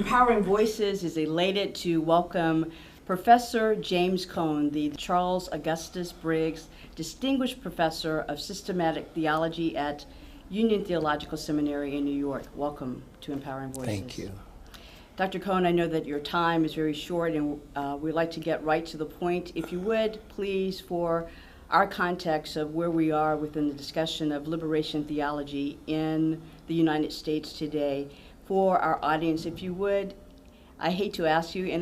Empowering Voices is elated to welcome Professor James Cone, the Charles Augustus Briggs Distinguished Professor of Systematic Theology at Union Theological Seminary in New York. Welcome to Empowering Voices. Thank you. Dr. Cone, I know that your time is very short, and we'd like to get right to the point. If you would, please, for our context of where we are within the discussion of liberation theology in the United States today, for our audience, if you would, I hate to ask you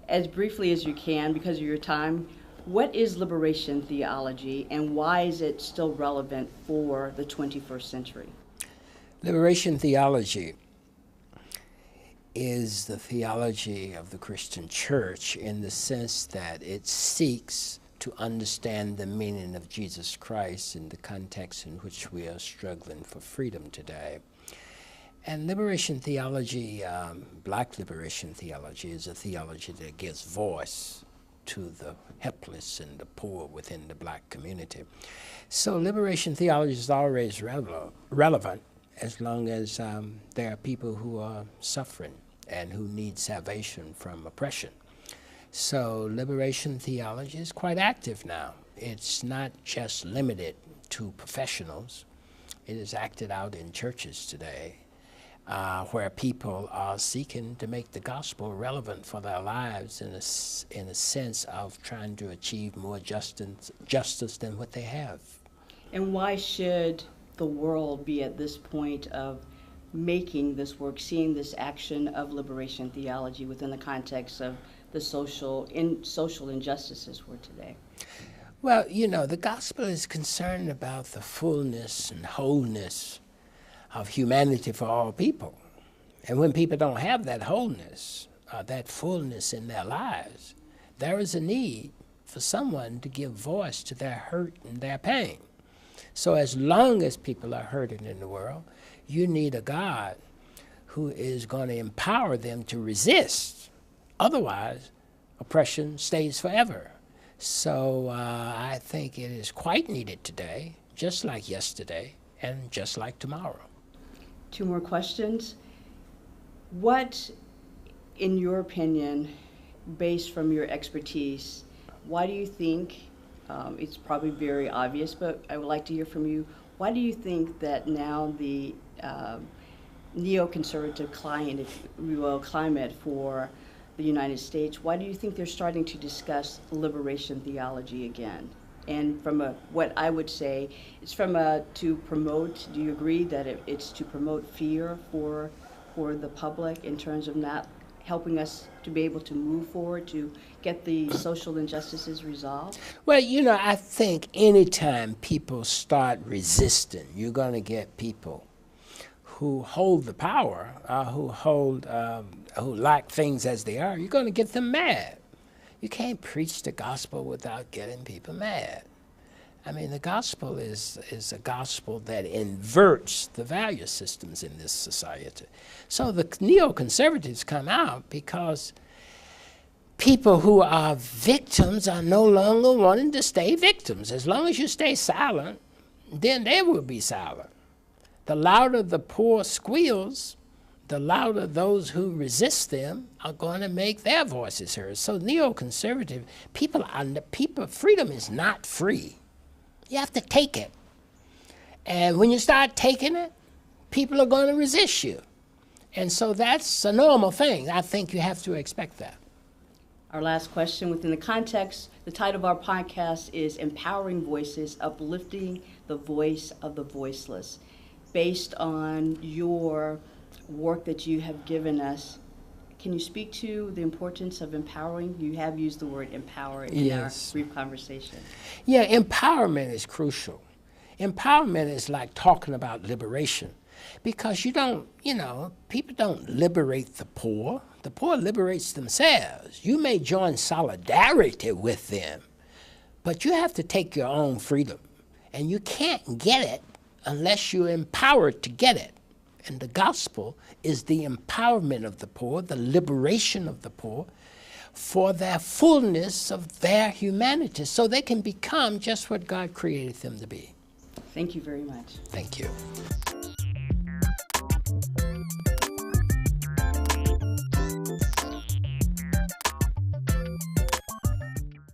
as briefly as you can because of your time, what is liberation theology and why is it still relevant for the 21st century? Liberation theology is the theology of the Christian church in the sense that it seeks to understand the meaning of Jesus Christ in the context in which we are struggling for freedom today. And liberation theology, black liberation theology, is a theology that gives voice to the helpless and the poor within the black community. So liberation theology is always relevant as long as there are people who are suffering and who need salvation from oppression. So liberation theology is quite active now. It's not just limited to professionals. It is acted out in churches today, where people are seeking to make the gospel relevant for their lives in a sense of trying to achieve more justice than what they have. And why should the world be at this point of making this work, seeing this action of liberation theology within the context of the social injustices for today? Well, you know, the gospel is concerned about the fullness and wholeness of humanity for all people. And when people don't have that wholeness, that fullness in their lives, there is a need for someone to give voice to their hurt and their pain. So as long as people are hurting in the world, you need a God who is going to empower them to resist. Otherwise, oppression stays forever. So I think it is quite needed today, just like yesterday, and just like tomorrow. Two more questions. What, in your opinion, based from your expertise, why do you think, it's probably very obvious, but I would like to hear from you, why do you think that now the neoconservative climate, if we will, climate for the United States, why do you think they're starting to discuss liberation theology again? And from what I would say, it's to promote, do you agree that it's to promote fear for the public in terms of not helping us to be able to move forward, to get the social injustices resolved? Well, you know, I think anytime people start resisting, you're going to get people who hold the power, who like things as they are, you're going to get them mad. You can't preach the gospel without getting people mad. I mean, the gospel is a gospel that inverts the value systems in this society. So the neoconservatives come out because people who are victims are no longer wanting to stay victims. As long as you stay silent, then they will be silent. The louder the poor squeals, the louder those who resist them are going to make their voices heard. So neoconservative, freedom is not free. You have to take it. And when you start taking it, people are going to resist you. And so that's a normal thing. I think you have to expect that. Our last question within the context, the title of our podcast is Empowering Voices, Uplifting the Voice of the Voiceless. Based on your work that you have given us, can you speak to the importance of empowering? You have used the word empower in our brief conversation. Yeah, empowerment is crucial. Empowerment is like talking about liberation because people don't liberate the poor. The poor liberates themselves. You may join solidarity with them, but you have to take your own freedom, and you can't get it unless you're empowered to get it. And the gospel is the empowerment of the poor, the liberation of the poor, for their fullness of their humanity, so they can become just what God created them to be. Thank you very much. Thank you.